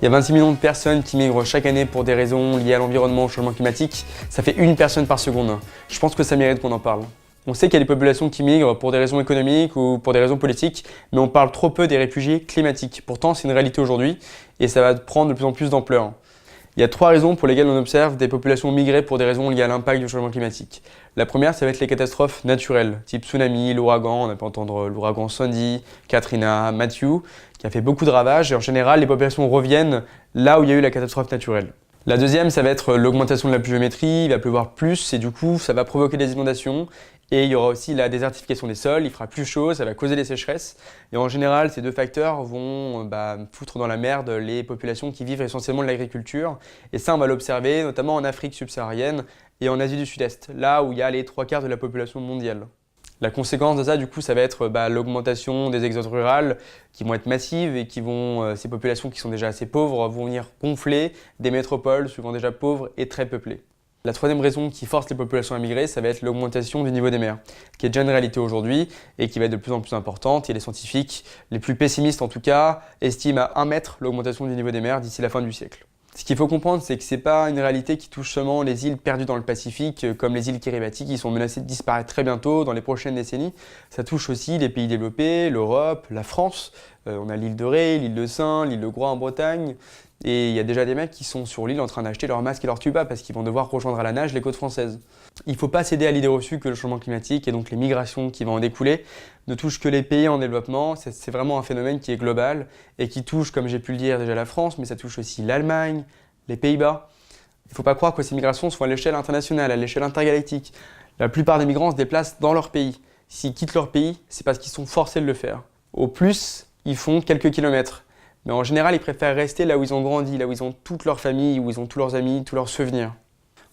Il y a 26 millions de personnes qui migrent chaque année pour des raisons liées à l'environnement, au changement climatique. Ça fait une personne par seconde. Je pense que ça mérite qu'on en parle. On sait qu'il y a des populations qui migrent pour des raisons économiques ou pour des raisons politiques, mais on parle trop peu des réfugiés climatiques. Pourtant, c'est une réalité aujourd'hui et ça va prendre de plus en plus d'ampleur. Il y a 3 raisons pour lesquelles on observe des populations migrer pour des raisons liées à l'impact du changement climatique. La première, ça va être les catastrophes naturelles, type tsunami, l'ouragan, on a pu entendre l'ouragan Sandy, Katrina, Matthew, qui a fait beaucoup de ravages et en général, les populations reviennent là où il y a eu la catastrophe naturelle. La deuxième, ça va être l'augmentation de la pluviométrie, il va pleuvoir plus et du coup, ça va provoquer des inondations. Et il y aura aussi la désertification des sols, il fera plus chaud, ça va causer des sécheresses. Et en général, ces 2 facteurs vont foutre dans la merde les populations qui vivent essentiellement de l'agriculture. Et ça, on va l'observer notamment en Afrique subsaharienne et en Asie du Sud-Est, là où il y a les 3/4 de la population mondiale. La conséquence de ça, du coup, ça va être l'augmentation des exodes rurales qui vont être massives et ces populations qui sont déjà assez pauvres vont venir gonfler des métropoles souvent déjà pauvres et très peuplées. La troisième raison qui force les populations à migrer, ça va être l'augmentation du niveau des mers, qui est déjà une réalité aujourd'hui et qui va être de plus en plus importante. Et les scientifiques, les plus pessimistes en tout cas, estiment à 1 mètre l'augmentation du niveau des mers d'ici la fin du siècle. Ce qu'il faut comprendre, c'est que ce n'est pas une réalité qui touche seulement les îles perdues dans le Pacifique, comme les îles Kiribati, qui sont menacées de disparaître très bientôt dans les prochaines décennies. Ça touche aussi les pays développés, l'Europe, la France. On a l'île de Ré, l'île de Sein, l'île de Groix en Bretagne. Et il y a déjà des mecs qui sont sur l'île en train d'acheter leur masque et leur tuba parce qu'ils vont devoir rejoindre à la nage les côtes françaises. Il ne faut pas céder à l'idée reçue que le changement climatique et donc les migrations qui vont en découler ne touchent que les pays en développement. C'est vraiment un phénomène qui est global et qui touche, comme j'ai pu le dire, déjà la France, mais ça touche aussi l'Allemagne, les Pays-Bas. Il ne faut pas croire que ces migrations sont à l'échelle internationale, à l'échelle intergalactique. La plupart des migrants se déplacent dans leur pays. S'ils quittent leur pays, c'est parce qu'ils sont forcés de le faire. Au plus, ils font quelques kilomètres. Mais en général, ils préfèrent rester là où ils ont grandi, là où ils ont toute leur famille, où ils ont tous leurs amis, tous leurs souvenirs.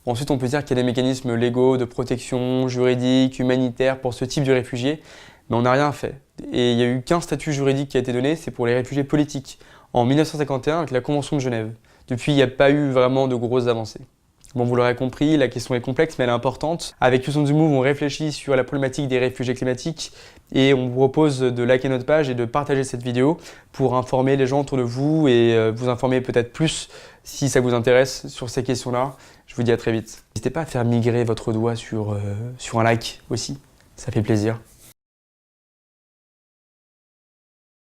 Ensuite, on peut dire qu'il y a des mécanismes légaux de protection, juridiques, humanitaires pour ce type de réfugiés, mais on n'a rien fait. Et il n'y a eu qu'un statut juridique qui a été donné, c'est pour les réfugiés politiques, en 1951 avec la Convention de Genève. Depuis, il n'y a pas eu vraiment de grosses avancées. Bon, vous l'aurez compris, la question est complexe, mais elle est importante. Avec Youth on the Move, on réfléchit sur la problématique des réfugiés climatiques et on vous propose de liker notre page et de partager cette vidéo pour informer les gens autour de vous et vous informer peut-être plus si ça vous intéresse sur ces questions-là. Je vous dis à très vite. N'hésitez pas à faire migrer votre doigt sur un like aussi, ça fait plaisir.